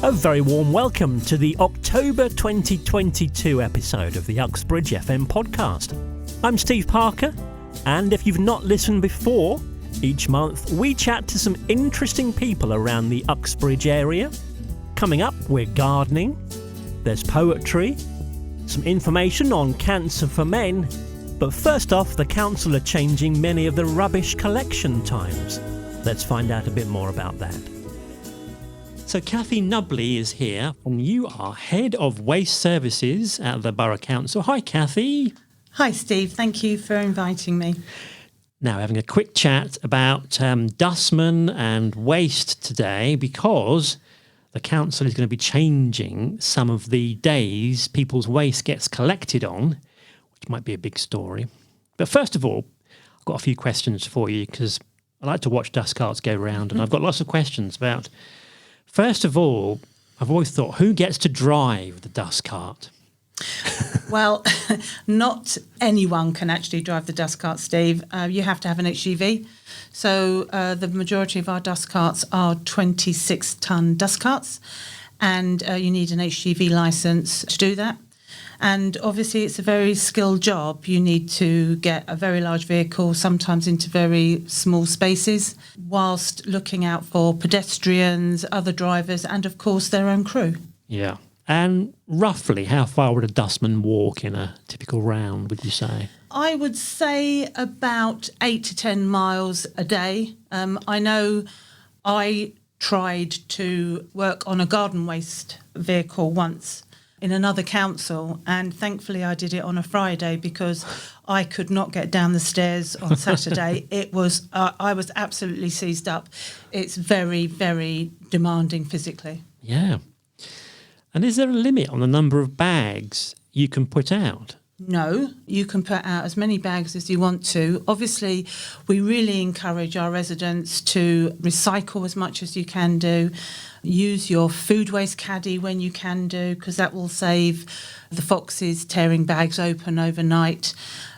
A very warm welcome to the October 2022 episode of the Uxbridge FM podcast. I'm Steve Parker, and if you've not listened before, each month we chat to some interesting people around the Uxbridge area. Coming up, we're gardening, there's poetry, some information on cancer for men, but first off, the council are changing many of the rubbish collection times. Let's find out a bit more about that. So Cathy Knubley is here, and you are Head of Waste Services at the Borough Council. Hi, Cathy. Hi, Steve. Thank you for inviting me. Now, having a quick chat about dustmen and waste today, because the council is going to be changing some of the days people's waste gets collected on, which might be a big story. But first of all, I've got a few questions for you, because I like to watch dust carts go round, and I've got lots of questions about... First of all, I've always thought, who gets to drive the dust cart? Well, not anyone can actually drive the dust cart, Steve. You have to have an HGV. So the majority of our dust carts are 26-tonne dust carts, and you need an HGV licence to do that. And obviously it's a very skilled job. You need to get a very large vehicle, sometimes into very small spaces, whilst looking out for pedestrians, other drivers, and of course their own crew. Yeah. And roughly how far would a dustman walk in a typical round, would you say? I would say about 8 to 10 miles a day. I know I tried to work on a garden waste vehicle once in another council, and thankfully I did it on a Friday because I could not get down the stairs on Saturday. It was I was absolutely seized up. It's very, very demanding physically. Yeah. And is there a limit on the number of bags you can put out? No, you can put out as many bags as you want to. Obviously, we really encourage our residents to recycle as much as you can do. Use your food waste caddy when you can do, because that will save the foxes tearing bags open overnight.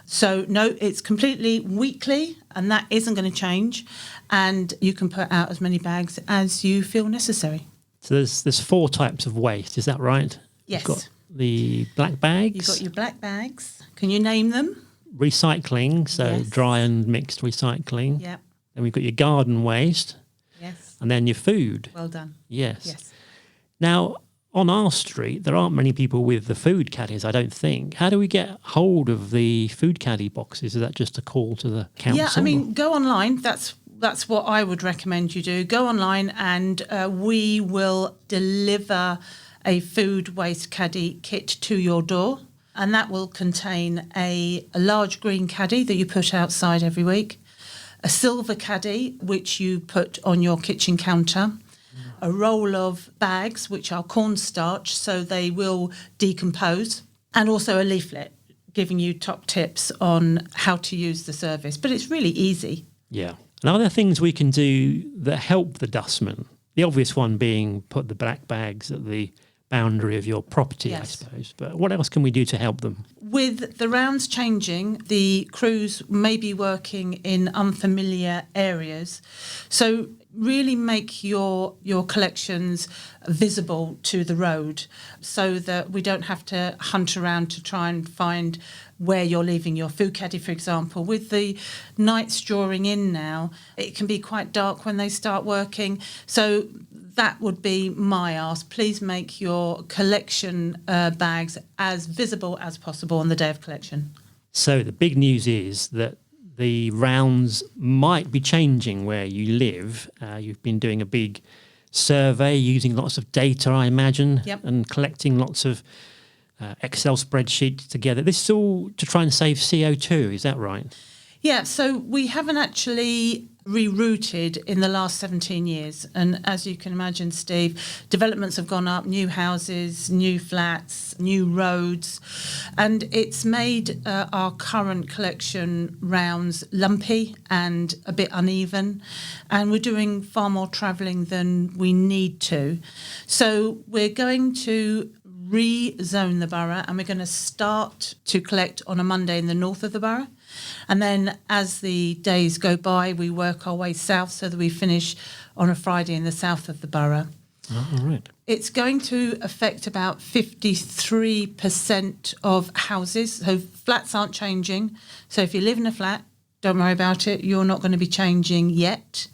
So, no, it's completely weekly, and that isn't going to change. And you can put out as many bags as you feel necessary. So there's 4 types of waste, is that right? Yes. You've got the black bags. You've got your black bags. Can you name them? Recycling, so Yes. dry and mixed recycling. Yeah. Then we've got your garden waste. Yes. And then your food. Well done. Yes. Yes. Now, on our street, there aren't many people with the food caddies, I don't think. How do we get hold of the food caddy boxes? Is that just a call to the council? Yeah, I mean, go online. That's what I would recommend you do. Go online, and we will deliver a food waste caddy kit to your door, and that will contain a large green caddy that you put outside every week, a silver caddy which you put on your kitchen counter, a roll of bags which are cornstarch so they will decompose, and also a leaflet giving you top tips on how to use the service. But it's really easy. Yeah. And are there things we can do that help the dustman? The obvious one being put the black bags at the boundary of your property, yes. I suppose. But what else can we do to help them? With the rounds changing, the crews may be working in unfamiliar areas. So really make your collections visible to the road so that we don't have to hunt around to try and find where you're leaving your food caddy, for example. With the nights drawing in now, it can be quite dark when they start working. So that would be my ask. Please make your collection bags as visible as possible on the day of collection. So the big news is that the rounds might be changing where you live. You've been doing a big survey using lots of data, I imagine, yep. and collecting lots of Excel spreadsheets together. This is all to try and save CO2, is that right? Yeah, so we haven't actually rerouted in the last 17 years. And as you can imagine, Steve, developments have gone up, new houses, new flats, new roads, and it's made our current collection rounds lumpy and a bit uneven. And we're doing far more travelling than we need to. So we're going to rezone the borough, and we're going to start to collect on a Monday in the north of the borough. And then as the days go by, we work our way south so that we finish on a Friday in the south of the borough. Oh, right. It's going to affect about 53% of houses. So flats aren't changing. So if you live in a flat, don't worry about it. You're not going to be changing yet.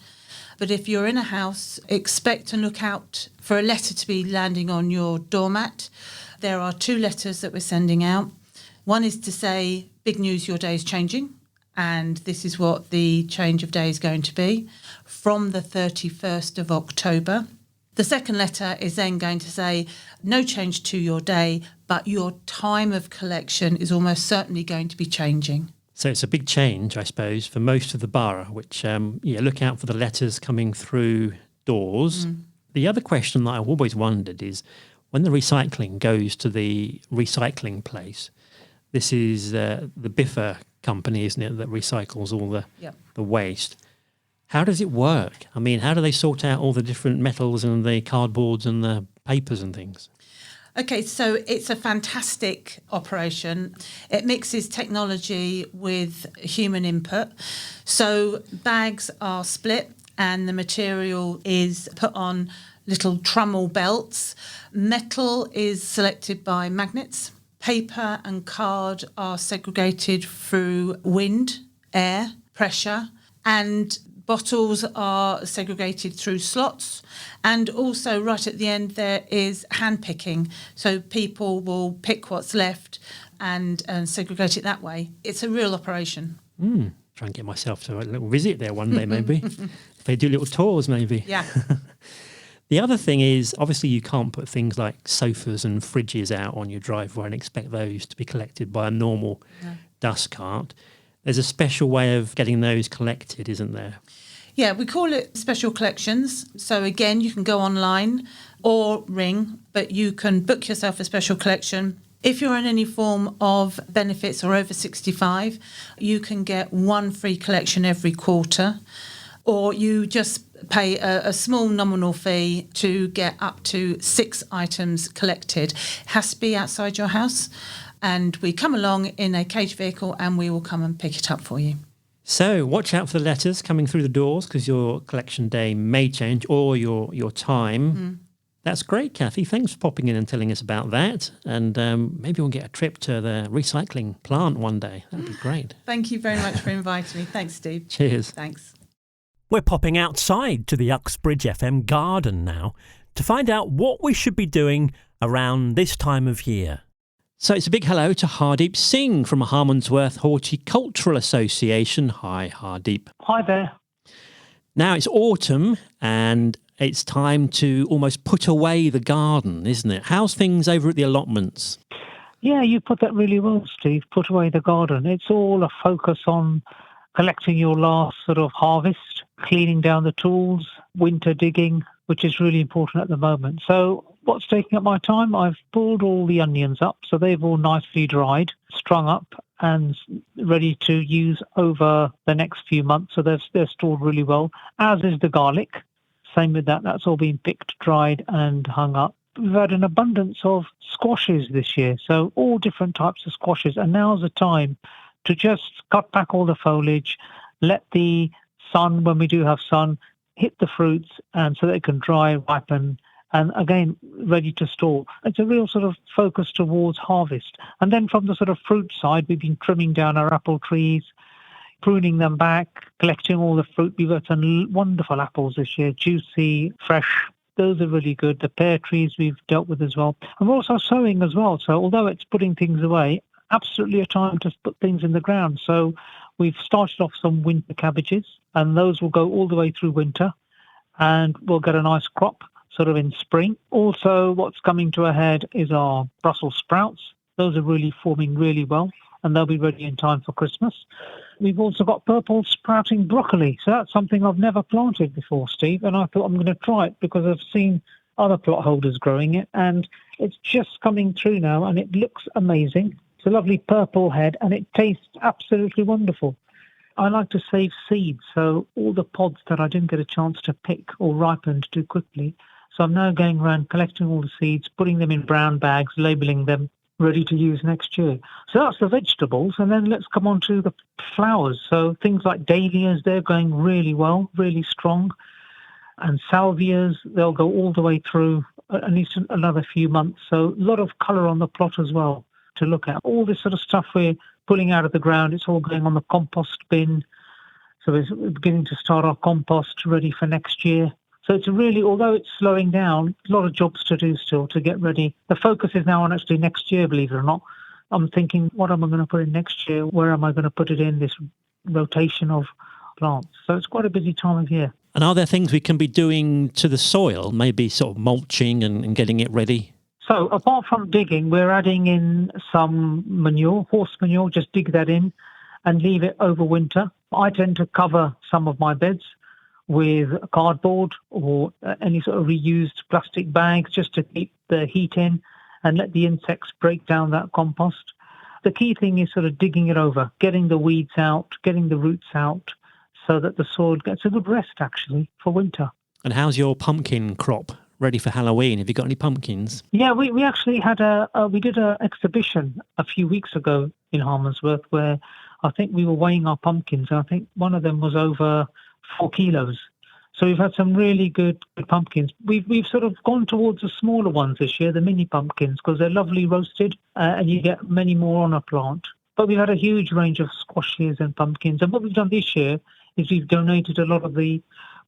But if you're in a house, expect and look out for a letter to be landing on your doormat. There are 2 letters that we're sending out. One is to say, big news, your day is changing. And this is what the change of day is going to be from the 31st of October. The second letter is then going to say, no change to your day, but your time of collection is almost certainly going to be changing. So it's a big change, I suppose, for most of the borough, which, look out for the letters coming through doors. The other question that I've always wondered is, when the recycling goes to the recycling place, this is the Biffa company, isn't it, that recycles all the waste. How does it work? I mean, how do they sort out all the different metals and the cardboards and the papers and things? Okay, so it's a fantastic operation. It mixes technology with human input. So bags are split and the material is put on little trommel belts. Metal is selected by magnets. Paper and card are segregated through wind, air, pressure, and bottles are segregated through slots. And also right at the end there is hand picking. So people will pick what's left and segregate it that way. It's a real operation. Try and get myself to a little visit there one day maybe. If they do little tours maybe. Yeah. The other thing is, obviously you can't put things like sofas and fridges out on your driveway and expect those to be collected by a normal dust cart. There's a special way of getting those collected, isn't there? Yeah, we call it special collections. So again, you can go online or ring, but you can book yourself a special collection. If you're on any form of benefits or over 65, you can get 1 free collection every quarter, or you just pay a small nominal fee to get up to 6 items collected. It has to be outside your house, and we come along in a cage vehicle and we will come and pick it up for you. So watch out for the letters coming through the doors, because your collection day may change, or your time. That's great, Cathy. Thanks for popping in and telling us about that. And maybe we'll get a trip to the recycling plant one day. That'd be great. Thank you very much for inviting me. Thanks, Steve. Cheers. Thanks. We're popping outside to the Uxbridge FM garden now to find out what we should be doing around this time of year. So it's a big hello to Hardip Singh from Harmondsworth Horticultural Association. Hi, Hardip. Hi there. Now it's autumn and it's time to almost put away the garden, isn't it? How's things over at the allotments? Yeah, you put that really well, Steve. Put away the garden. It's all a focus on collecting your last sort of harvest, cleaning down the tools, winter digging, which is really important at the moment. So what's taking up my time? I've pulled all the onions up, so they've all nicely dried, strung up and ready to use over the next few months. So they're stored really well, as is the garlic. Same with that. That's all been picked, dried and hung up. We've had an abundance of squashes this year, so all different types of squashes. And now's the time to just cut back all the foliage, let the sun, when we do have sun, hit the fruits, and so they can dry, ripen, and again, ready to store. It's a real sort of focus towards harvest. And then from the sort of fruit side, we've been trimming down our apple trees, pruning them back, collecting all the fruit. We've got some wonderful apples this year, juicy, fresh. Those are really good. The pear trees we've dealt with as well. And we're also sowing as well. So although it's putting things away, absolutely a time to put things in the ground. So we've started off some winter cabbages, and those will go all the way through winter, and we'll get a nice crop sort of in spring. Also, what's coming to a head is our Brussels sprouts. Those are really forming really well, and they'll be ready in time for Christmas. We've also got purple sprouting broccoli. So that's something I've never planted before, Steve, and I thought I'm going to try it because I've seen other plot holders growing it, and it's just coming through now, and it looks amazing. It's a lovely purple head, and it tastes absolutely wonderful. I like to save seeds, so all the pods that I didn't get a chance to pick or ripened too quickly. So I'm now going around collecting all the seeds, putting them in brown bags, labelling them, ready to use next year. So that's the vegetables, and then let's come on to the flowers. So things like dahlias, they're going really well, really strong. And salvias, they'll go all the way through at least another few months. So a lot of colour on the plot as well to look at. All this sort of stuff we're pulling out of the ground, it's all going on the compost bin. So we're beginning to start our compost ready for next year. So it's really, although it's slowing down, a lot of jobs to do still to get ready. The focus is now on actually next year, believe it or not. I'm thinking, what am I going to put in next year? Where am I going to put it in, this rotation of plants? So it's quite a busy time of year. And are there things we can be doing to the soil, maybe sort of mulching and getting it ready? So apart from digging, we're adding in some manure, horse manure, just dig that in and leave it over winter. I tend to cover some of my beds with cardboard or any sort of reused plastic bags just to keep the heat in and let the insects break down that compost. The key thing is sort of digging it over, getting the weeds out, getting the roots out, so that the soil gets a good rest, actually, for winter. And how's your pumpkin crop ready for Halloween? Have you got any pumpkins? Yeah, we actually had we did an exhibition a few weeks ago in Harmondsworth where I think we were weighing our pumpkins, and I think one of them was over 4 kilos. So we've had some really good pumpkins. We've sort of gone towards the smaller ones this year, the mini pumpkins, because they're lovely roasted and you get many more on a plant. But we've had a huge range of squashes and pumpkins. And what we've done this year is we've donated a lot of the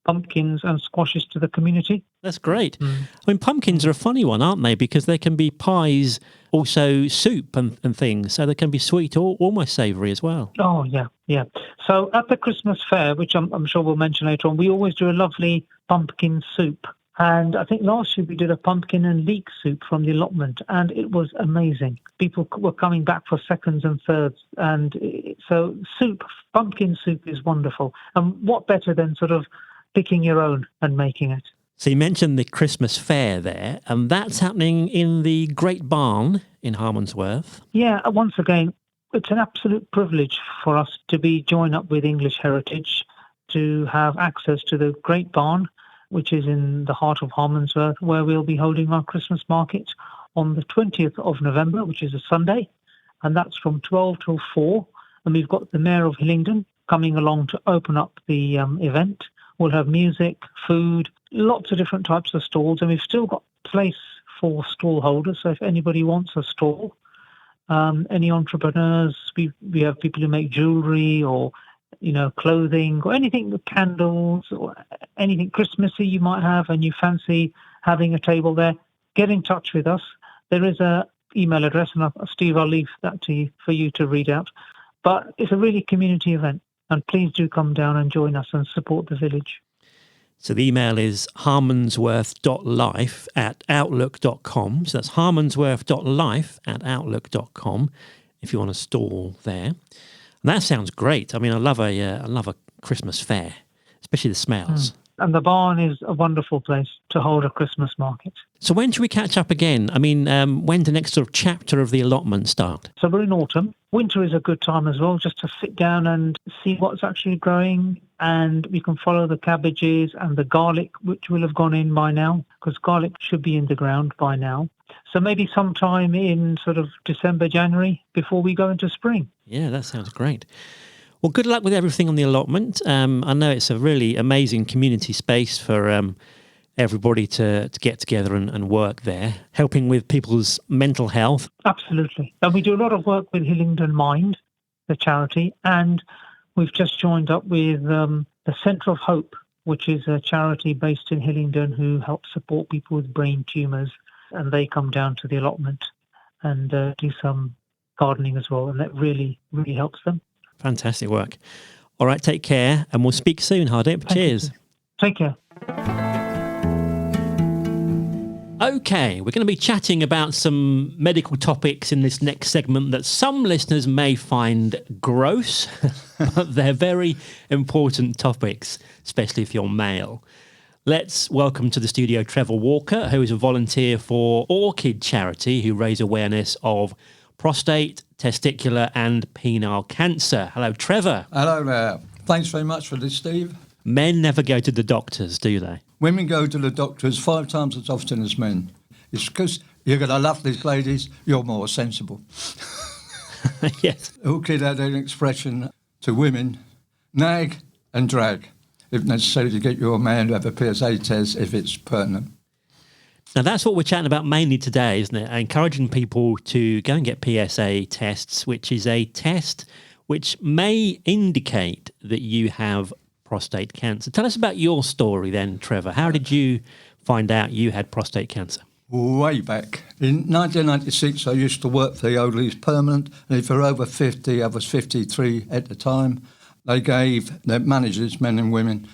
pumpkins and squashes to the community. That's great. I mean, pumpkins are a funny one, aren't they? Because they can be pies, also soup and things. So they can be sweet or almost savoury as well. Oh, yeah. So at the Christmas fair, which I'm sure we'll mention later on, we always do a lovely pumpkin soup. And I think last year we did a pumpkin and leek soup from the allotment, and it was amazing. People were coming back for seconds and thirds. And so pumpkin soup is wonderful. And what better than sort of picking your own and making it? So you mentioned the Christmas fair there, and that's happening in the Great Barn in Harmondsworth. Yeah, once again, it's an absolute privilege for us to be joined up with English Heritage to have access to the Great Barn, which is in the heart of Harmondsworth, where we'll be holding our Christmas market on the 20th of November, which is a Sunday, and that's from 12 till 4. And we've got the Mayor of Hillingdon coming along to open up the event. We'll have music, food, lots of different types of stalls, and we've still got place for stall holders. So if anybody wants a stall, any entrepreneurs, we have people who make jewellery or, clothing or anything, candles or anything Christmassy you might have and you fancy having a table there, get in touch with us. There is a email address, and Steve, I'll leave that to you for you to read out. But it's a really community event. And please do come down and join us and support the village. So the email is harmondsworth.life@outlook.com. So that's harmondsworth.life@outlook.com if you want a stall there. And that sounds great. I mean, I love a Christmas fair, especially the smells. And the barn is a wonderful place to hold a Christmas market. So when should we catch up again? I mean, when's the next sort of chapter of the allotment start? So we're in autumn. Winter is a good time as well, just to sit down and see what's actually growing. And we can follow the cabbages and the garlic, which will have gone in by now, because garlic should be in the ground by now. So maybe sometime in sort of December, January, before we go into spring. Yeah, that sounds great. Well, good luck with everything on the allotment. I know it's a really amazing community space for everybody to get together and work there, helping with people's mental health. Absolutely. And we do a lot of work with Hillingdon Mind, the charity, and we've just joined up with the Centre of Hope, which is a charity based in Hillingdon who helps support people with brain tumours, and they come down to the allotment and do some gardening as well, and that really, really helps them. Fantastic work. All right, take care, and we'll speak soon, Hardip. Cheers. Take care. Okay, we're going to be chatting about some medical topics in this next segment that some listeners may find gross, but they're very important topics, especially if you're male. Let's welcome to the studio Trevor Walker, who is a volunteer for Orchid charity, who raise awareness of prostate, testicular and penile cancer. Hello, Trevor. Hello there. Thanks very much for this, Steve. Men never go to the doctors, do they? Women go to the doctors 5 times as often as men. It's because you're going to love these ladies, you're more sensible. Yes. Orchid had an expression to women, nag and drag, if necessary, to get your man to have a PSA test if it's pertinent. Now, that's what we're chatting about mainly today, isn't it? Encouraging people to go and get PSA tests, which is a test which may indicate that you have prostate cancer. Tell us about your story then, Trevor. How did you find out you had prostate cancer? Way back. In 1996, I used to work for the Oldleys Permanent, and if you're over 50, I was 53 at the time, they gave their managers, men and women,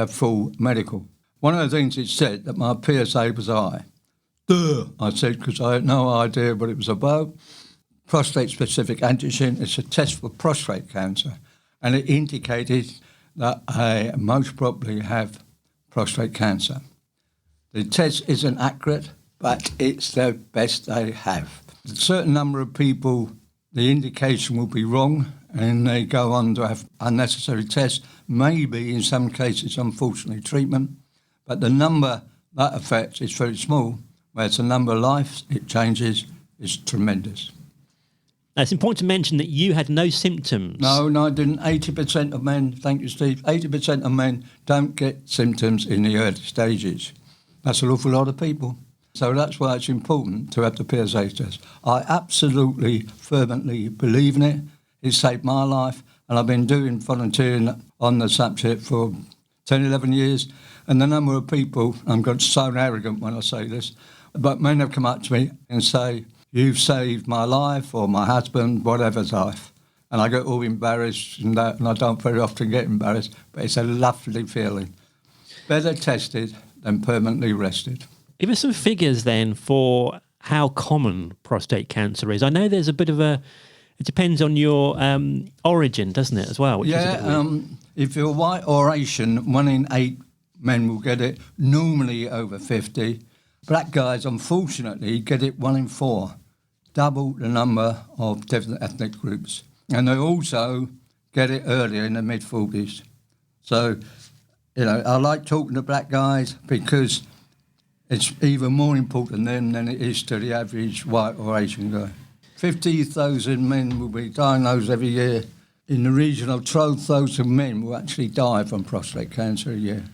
full medical. One of the things it said that my PSA was high. Duh, I said, because I had no idea what it was about. Prostate-specific antigen, it's a test for prostate cancer, and it indicated that I most probably have prostate cancer. The test isn't accurate, but it's the best they have. A certain number of people, the indication will be wrong, and they go on to have unnecessary tests, maybe in some cases, unfortunately, treatment. But the number that affects is very small, whereas the number of lives it changes is tremendous. Now, it's important to mention that you had no symptoms. No, I didn't. 80% of men, thank you, Steve, 80% of men don't get symptoms in the early stages. That's an awful lot of people. So that's why it's important to have the PSA test. I absolutely, fervently believe in it. It saved my life, and I've been doing volunteering on the subject for 10, 11 years, and the number of people, I'm going to sound arrogant when I say this, but men have come up to me and say, you've saved my life or my husband, whatever's life. And I get all embarrassed and that, and I don't very often get embarrassed, but it's a lovely feeling. Better tested than permanently rested. Give us some figures then for how common prostate cancer is. I know there's a bit of a... It depends on your origin, doesn't it, as well? Which is a bit weird. If you're white or Asian, 1 in 8 men will get it, normally over 50. Black guys, unfortunately, get it 1 in 4, double the number of different ethnic groups. And they also get it earlier in the mid-40s. So, I like talking to black guys because it's even more important to them than it is to the average white or Asian guy. 50,000 men will be diagnosed every year. In the region of 12,000 men will actually die from prostate cancer a year.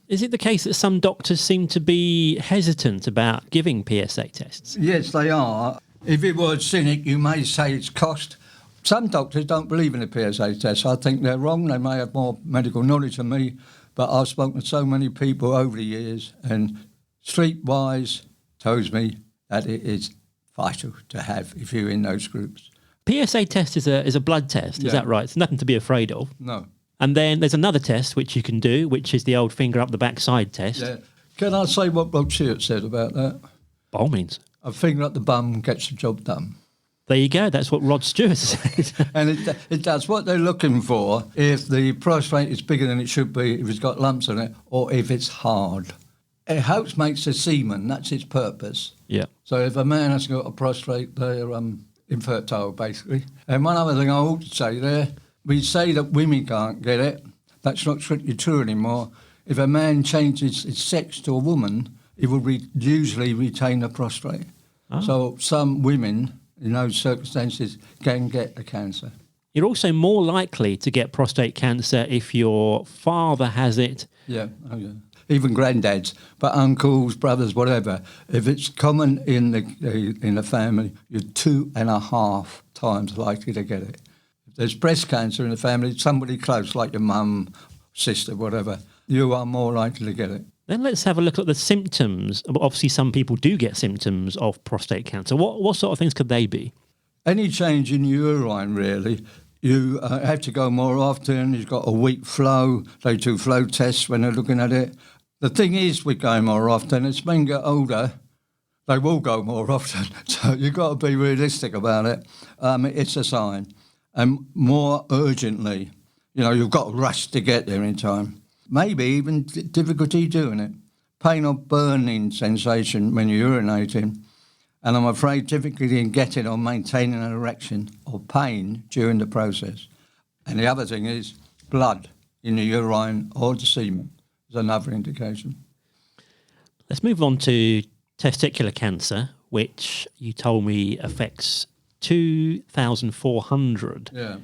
Is it the case that some doctors seem to be hesitant about giving PSA tests? Yes, they are. If you were a cynic, you may say it's cost. Some doctors don't believe in a PSA test. I think they're wrong. They may have more medical knowledge than me, but I've spoken to so many people over the years, and streetwise tells me that it is vital to have if you're in those groups. PSA test is a blood test, is that right? It's nothing to be afraid of. No. And then there's another test which you can do, which is the old finger up the backside test. Yeah. Can I say what Rod Stewart said about that? By all means. A finger up the bum gets the job done. There you go. That's what Rod Stewart said. And it does what they're looking for if the prostate is bigger than it should be, if it's got lumps in it, or if it's hard. It helps makes the semen. That's its purpose. Yeah. So if a man has got a prostate, they're infertile, basically. And one other thing I ought to say there, we say that women can't get it. That's not strictly true anymore. If a man changes his sex to a woman, he will usually retain the prostate. Oh. So some women, in those circumstances, can get a cancer. You're also more likely to get prostate cancer if your father has it. Yeah, oh yeah. Even granddads, but uncles, brothers, whatever. If it's common in the family, you're 2.5 times likely to get it. If there's breast cancer in the family, somebody close, like your mum, sister, whatever, you are more likely to get it. Then let's have a look at the symptoms. Obviously, some people do get symptoms of prostate cancer. What sort of things could they be? Any change in urine, really. You have to go more often. You've got a weak flow. They do flow tests when they're looking at it. The thing is with going more often, as men get older, they will go more often. So you've got to be realistic about it. It's a sign. And more urgently, you've got to rush to get there in time. Maybe even difficulty doing it. Pain or burning sensation when you're urinating. And I'm afraid difficulty in getting or maintaining an erection or pain during the process. And the other thing is blood in the urine or the semen is another indication. Let's move on to testicular cancer, which you told me affects 2,400. Yeah,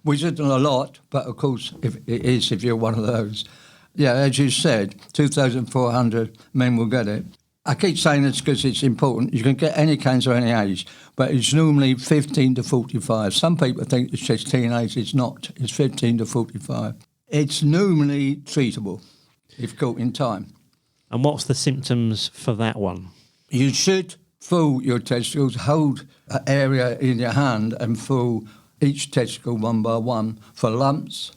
which isn't a lot, but of course if you're one of those. Yeah, as you said, 2,400 men will get it. I keep saying this because it's important. You can get any cancer at any age, but it's normally 15 to 45. Some people think it's just teenage. It's not. It's 15 to 45. It's normally treatable if caught in time. And what's the symptoms for that one? You should feel your testicles, hold an area in your hand and feel each testicle one by one for lumps,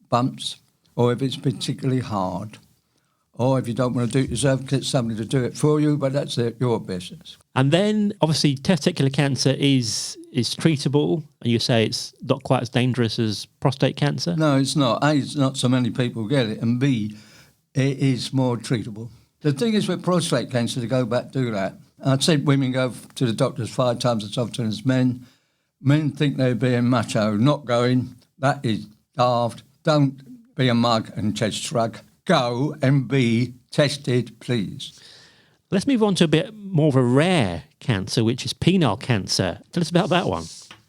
bumps, or if it's particularly hard. Or if you don't want to do it yourself, get somebody to do it for you, but that's your business. And then, obviously, testicular cancer is treatable, and you say it's not quite as dangerous as prostate cancer? No, it's not. A, it's not so many people get it, and B, it is more treatable. The thing is with prostate cancer, to go back to that, I'd say women go to the doctors 5 times as often as men. Men think they're being macho, not going. That is daft. Don't be a mug and chest shrug. Go and be tested, please. Let's move on to a bit more of a rare cancer, which is penile cancer. Tell us about that one.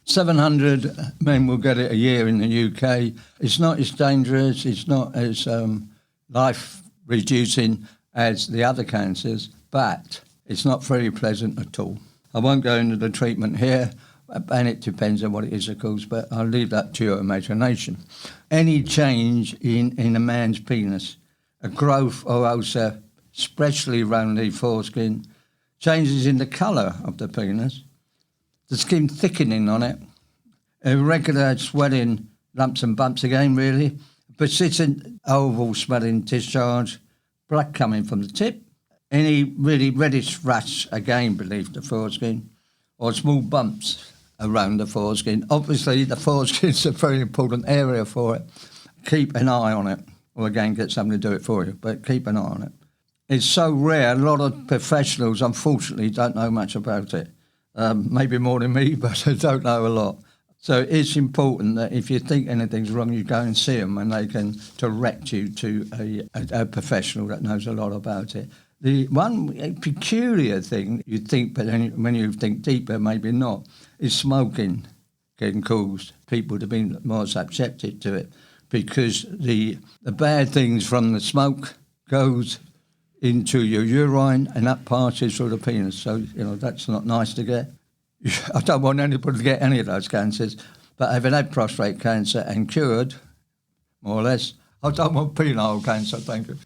700 men will get it a year in the UK. It's not as dangerous, it's not as life-reducing as the other cancers, but it's not very pleasant at all. I won't go into the treatment here, and it depends on what it is, of course, but I'll leave that to your imagination. Any change in a man's penis, a growth or ulcer, especially around the foreskin, changes in the colour of the penis, the skin thickening on it, irregular swelling, lumps and bumps again, really, persistent oval smelling discharge, blood coming from the tip, any really reddish rash again beneath the foreskin, or small bumps around the foreskin. Obviously, the foreskin's a very important area for it. Keep an eye on it, or again, get somebody to do it for you, but keep an eye on it. It's so rare, a lot of professionals, unfortunately, don't know much about it. Maybe more than me, but they don't know a lot. So it's important that if you think anything's wrong, you go and see them and they can direct you to a professional that knows a lot about it. The one peculiar thing you think, but then when you think deeper, maybe not, is smoking can cause people to be more susceptible to it, because the bad things from the smoke goes into your urine and that passes through the penis. So, that's not nice to get. I don't want anybody to get any of those cancers, but having had prostate cancer and cured, more or less, I don't want penile cancer, thank you.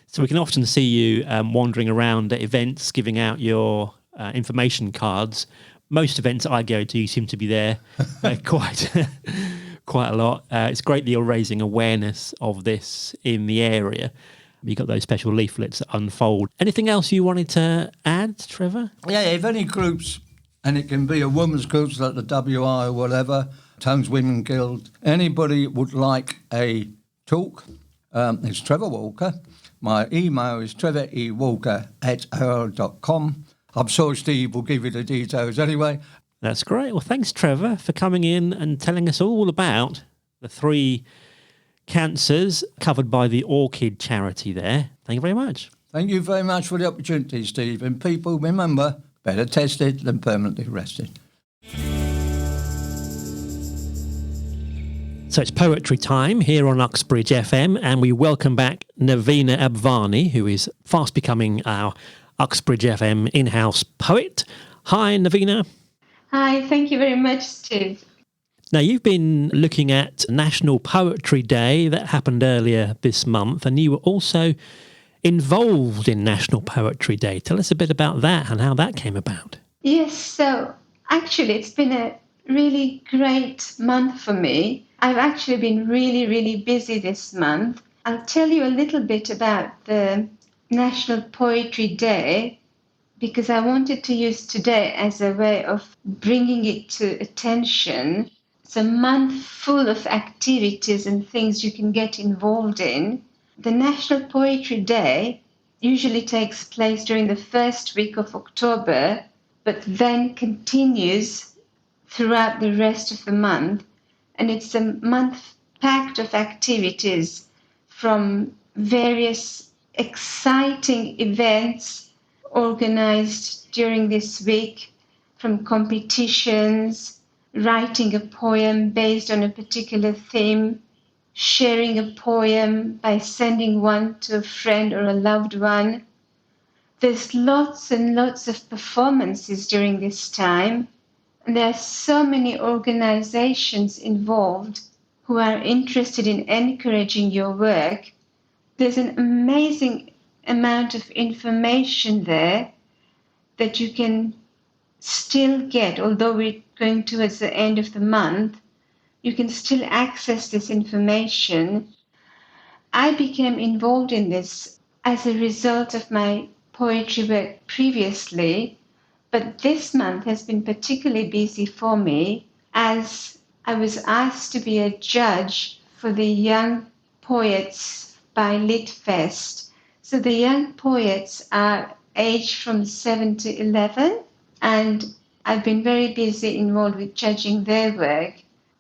So we can often see you wandering around at events, giving out your information cards. Most events I go to, you seem to be there quite a lot. It's great that you're raising awareness of this in the area. You've got those special leaflets that unfold. Anything else you wanted to add, Trevor? Yeah, if any groups, and it can be a women's groups like the WI or whatever, Tones Women Guild, anybody would like a talk, it's Trevor Walker. My email is trevorewalker@AOL.com. I'm sure Steve will give you the details anyway. That's great. Well, thanks, Trevor, for coming in and telling us all about the 3 cancers covered by the Orchid charity there. Thank you very much. Thank you very much for the opportunity, Steve. And people, remember, better tested than permanently arrested. So it's poetry time here on Uxbridge FM, and we welcome back Nevina Abhvani, who is fast becoming our Uxbridge FM in-house poet. Hi, Nevina. Hi, thank you very much, Steve. Now, you've been looking at National Poetry Day that happened earlier this month, and you were also involved in National Poetry Day. Tell us a bit about that and how that came about. Yes, so actually it's been a really great month for me. I've actually been really, really busy this month. I'll tell you a little bit about the National Poetry Day because I wanted to use today as a way of bringing it to attention. It's a month full of activities and things you can get involved in. The National Poetry Day usually takes place during the first week of October, but then continues throughout the rest of the month. And it's a month packed of activities from various exciting events organized during this week, from competitions, writing a poem based on a particular theme, sharing a poem by sending one to a friend or a loved one. There's lots and lots of performances during this time, and there are so many organizations involved who are interested in encouraging your work. There's an amazing amount of information there that you can still get, although we're going towards the end of the month, you can still access this information. I became involved in this as a result of my poetry work previously, but this month has been particularly busy for me as I was asked to be a judge for the Young Poets by Litfest. So the young poets are aged from 7 to 11, and I've been very busy involved with judging their work.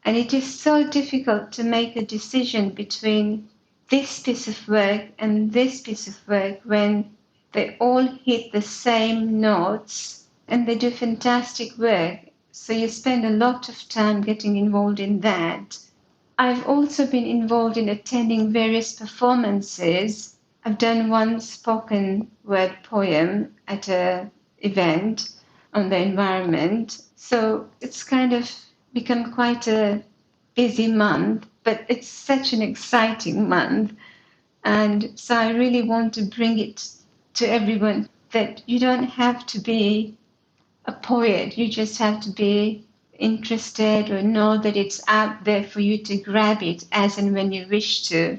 And it is so difficult to make a decision between this piece of work and this piece of work when they all hit the same notes and they do fantastic work. So you spend a lot of time getting involved in that. I've also been involved in attending various performances. I've done one spoken word poem at an event on the environment. So it's kind of become quite a busy month, but it's such an exciting month. And so I really want to bring it to everyone that you don't have to be a poet. You just have to be interested or know that it's out there for you to grab it as and when you wish to.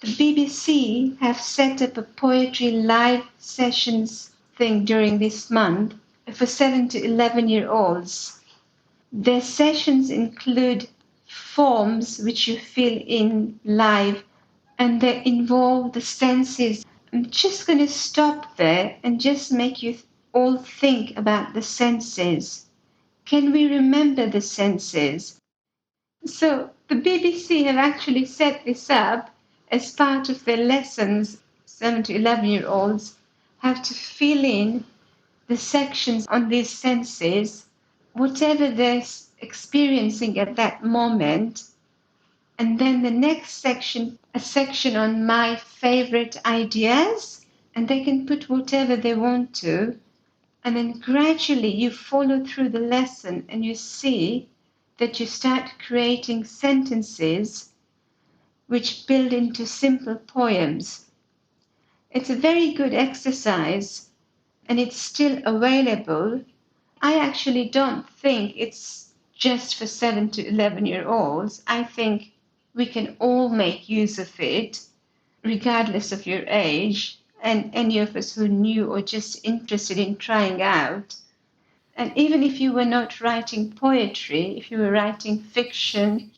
The BBC have set up a poetry live sessions thing during this month for 7 to 11-year-olds. Their sessions include forms which you fill in live, and they involve the senses. I'm just going to stop there and just make you all think about the senses. Can we remember the senses? So the BBC have actually set this up as part of their lessons. 7 to 11-year-olds have to fill in the sections on these senses, whatever they're experiencing at that moment. And then the next section, a section on my favorite ideas, and they can put whatever they want to. And then gradually you follow through the lesson and you see that you start creating sentences which build into simple poems. It's a very good exercise and it's still available. I actually don't think it's just for 7 to 11-year-olds. I think we can all make use of it, regardless of your age, and any of us who knew or just interested in trying out. And even if you were not writing poetry, if you were writing fiction,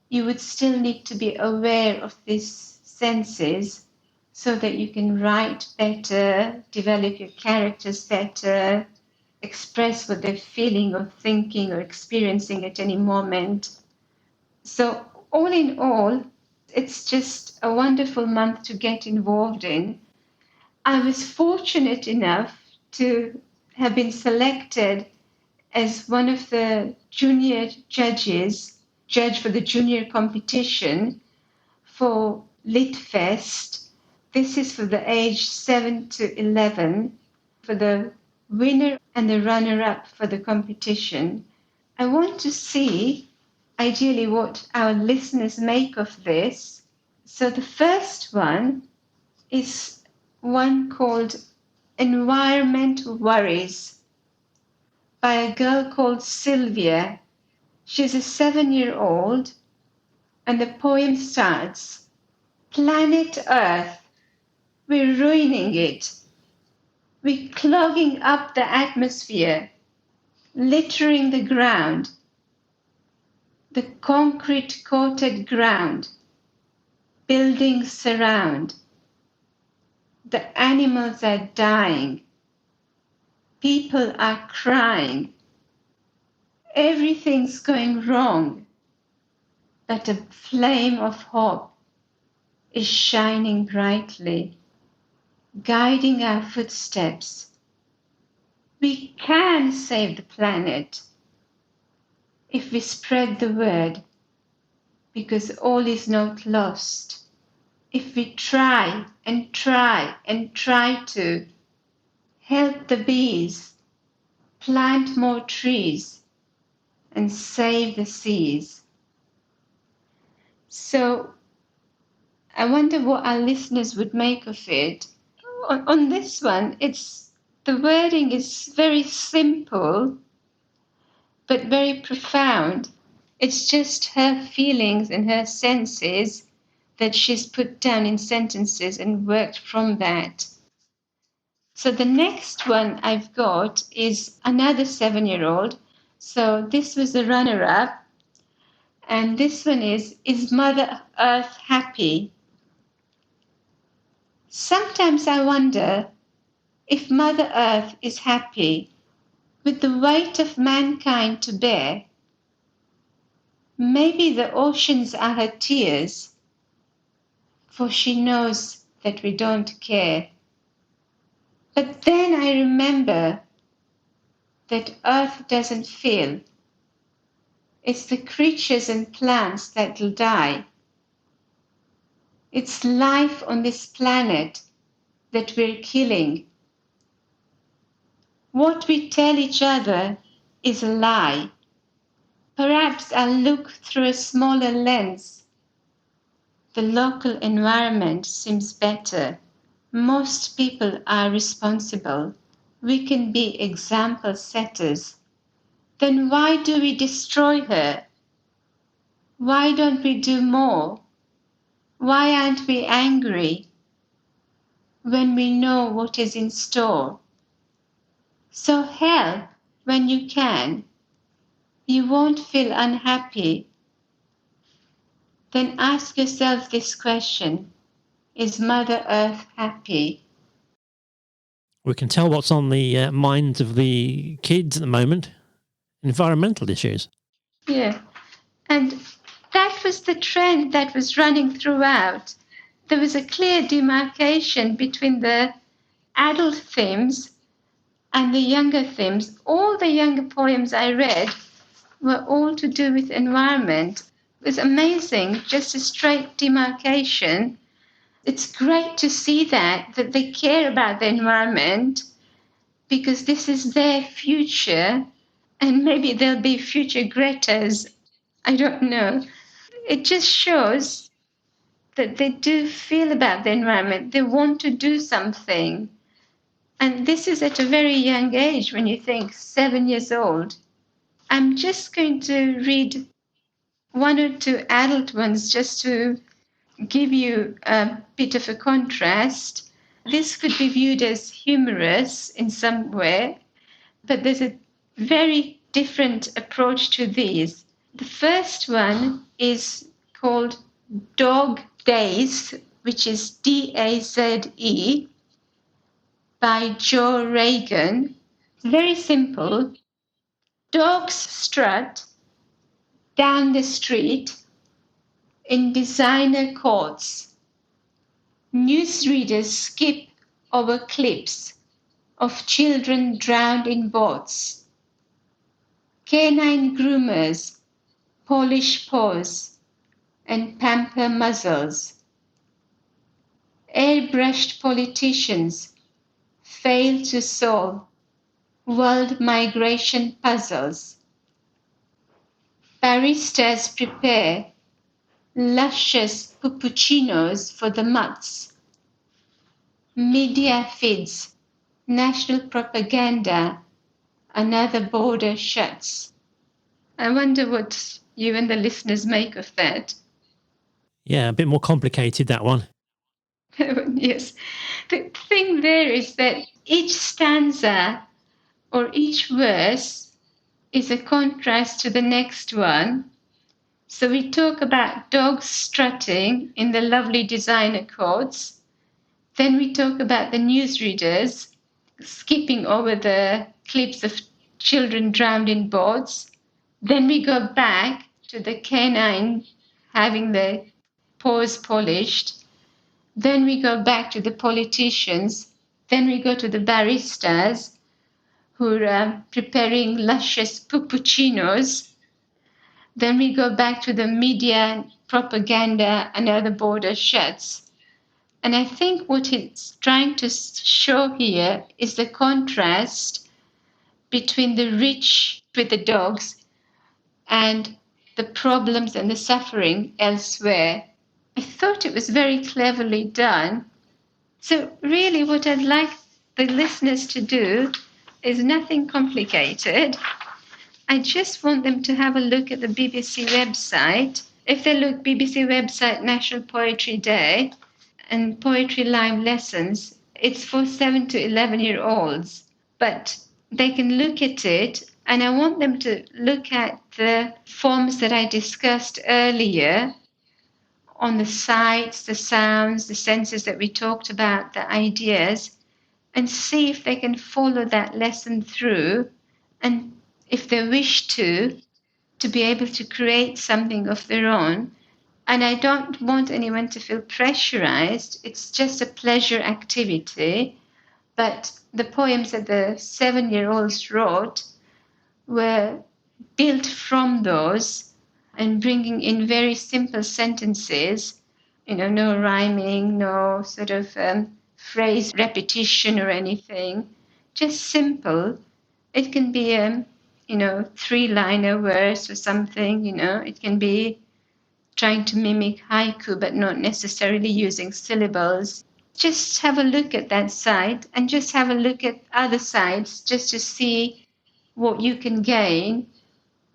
you would still need to be aware of these senses so that you can write better, develop your characters better, express what they're feeling or thinking or experiencing at any moment. So all in all, it's just a wonderful month to get involved in. I was fortunate enough to have been selected as one of the junior judges, judge for the junior competition for Litfest. This is for the age 7 to 11, for the winner and the runner-up for the competition. I want to see, ideally, what our listeners make of this. So the first one is one called Environmental Worries by a girl called Sylvia. She's a 7-year-old, and the poem starts, "Planet Earth, we're ruining it. We're clogging up the atmosphere, littering the ground, the concrete-coated ground. Buildings surround. The animals are dying. People are crying. Everything's going wrong. But a flame of hope is shining brightly, guiding our footsteps. We can save the planet if we spread the word, because all is not lost. If we try and try and try to, help the bees, plant more trees, and save the seas. So I wonder what our listeners would make of it. On this one, the wording is very simple, but very profound. It's just her feelings and her senses that she's put down in sentences and worked from that. So the next one I've got is another 7-year-old. So this was the runner-up. And this one is Mother Earth happy? Sometimes I wonder if Mother Earth is happy with the weight of mankind to bear. Maybe the oceans are her tears, for she knows that we don't care. But then I remember that Earth doesn't feel. It's the creatures and plants that'll die. It's life on this planet that we're killing. What we tell each other is a lie. Perhaps I'll look through a smaller lens. The local environment seems better. Most people are responsible. We can be example setters. Then why do we destroy her? Why don't we do more? Why aren't we angry when we know what is in store? So help when you can. You won't feel unhappy. Then ask yourself this question: is Mother Earth happy? We can tell what's on the minds of the kids at the moment. Environmental issues. Yeah. And that was the trend that was running throughout. There was a clear demarcation between the adult themes and the younger themes. All the younger poems I read were all to do with environment. It was amazing, just a straight demarcation. It's great to see that they care about the environment, because this is their future, and maybe there'll be future Gretas. I don't know. It just shows that they do feel about the environment. They want to do something. And this is at a very young age when you think 7 years old. I'm just going to read one or two adult ones just to give you a bit of a contrast. This could be viewed as humorous in some way, but there's a very different approach to these. The first one is called Dog Days, which is Daze, by Joe Reagan. Very simple. Dogs strut down the street in designer coats. Newsreaders skip over clips of children drowned in boats. Canine groomers polish paws and pamper muzzles. Airbrushed politicians fail to solve world migration puzzles. Baristas prepare luscious puppuccinos for the mutts. Media feeds national propaganda, another border shuts. I wonder what you and the listeners make of that. Yeah, a bit more complicated, that one. Yes. The thing there is that each stanza or each verse is a contrast to the next one. So we talk about dogs strutting in the lovely designer coats. Then we talk about the newsreaders skipping over the clips of children drowned in boats. Then we go back to the canine having the paws polished. Then we go back to the politicians. Then we go to the baristas who are preparing luscious puppuccinos. Then we go back to the media propaganda, another border shuts. And I think what it's trying to show here is the contrast between the rich with the dogs and the problems and the suffering elsewhere. I thought it was very cleverly done. So really what I'd like the listeners to do is nothing complicated. I just want them to have a look at the BBC website. If they look BBC website National Poetry Day and Poetry Live Lessons, it's for 7 to 11-year-olds. But they can look at it, and I want them to look at the forms that I discussed earlier on the sights, the sounds, the senses that we talked about, the ideas, and see if they can follow that lesson through, and if they wish to be able to create something of their own. And I don't want anyone to feel pressurized. It's just a pleasure activity. But the poems that the 7-year-olds wrote were built from those and bringing in very simple sentences, no rhyming, no sort of phrase repetition or anything, just simple. It can be a 3-liner verse or something, it can be trying to mimic haiku but not necessarily using syllables. Just have a look at that side and just have a look at other sides just to see what you can gain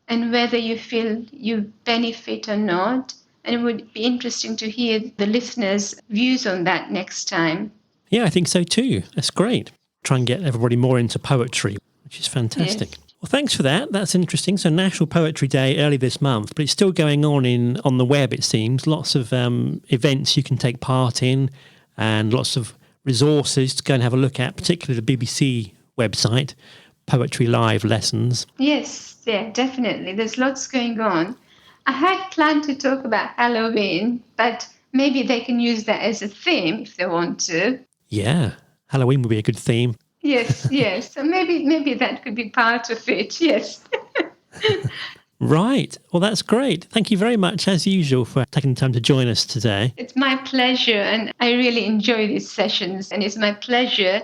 and whether you feel you benefit or not. And it would be interesting to hear the listeners' views on that next time. Yeah, I think so too. That's great. Try and get everybody more into poetry, which is fantastic. Yes. Well, thanks for that. That's interesting. So National Poetry Day early this month, but it's still going on the web, it seems. Lots of events you can take part in and lots of resources to go and have a look at, particularly the BBC website, Poetry Live Lessons. Yes, yeah, definitely. There's lots going on. I had planned to talk about Halloween, but maybe they can use that as a theme if they want to. Yeah, Halloween would be a good theme. Yes. So maybe that could be part of it, yes. Right. Well, that's great. Thank you very much, as usual, for taking the time to join us today. It's my pleasure, and I really enjoy these sessions, and it's my pleasure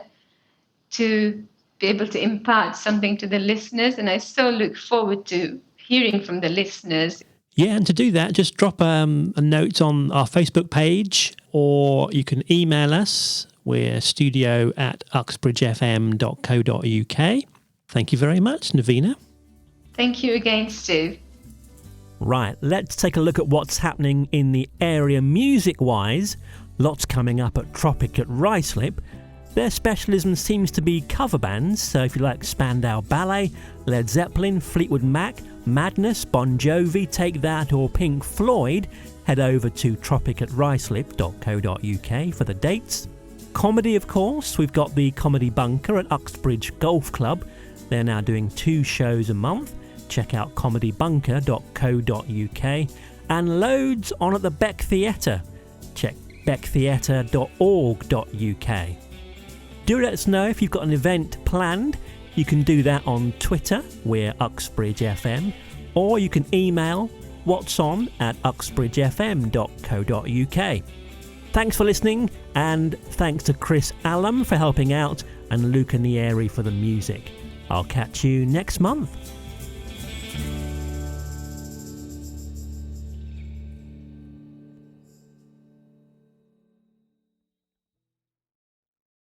to be able to impart something to the listeners, and I so look forward to hearing from the listeners. Yeah, and to do that, just drop a note on our Facebook page, or you can email us. We're studio@uxbridgefm.co.uk. Thank you very much, Nevina. Thank you again, Steve. Right, let's take a look at what's happening in the area music-wise. Lots coming up at Tropic at Ruislip. Their specialism seems to be cover bands, so if you like Spandau Ballet, Led Zeppelin, Fleetwood Mac, Madness, Bon Jovi, Take That or Pink Floyd, head over to tropicatruislip.co.uk for the dates. Comedy, of course, we've got the Comedy Bunker at Uxbridge Golf Club. They're now doing 2 shows a month. Check out comedybunker.co.uk, and loads on at the Beck Theatre. Check becktheatre.org.uk. Do let us know if you've got an event planned. You can do that on Twitter, we're UxbridgeFM, or you can email whatson@uxbridgefm.co.uk. Thanks for listening, and thanks to Chris Allam for helping out and Luca Nieri for the music. I'll catch you next month.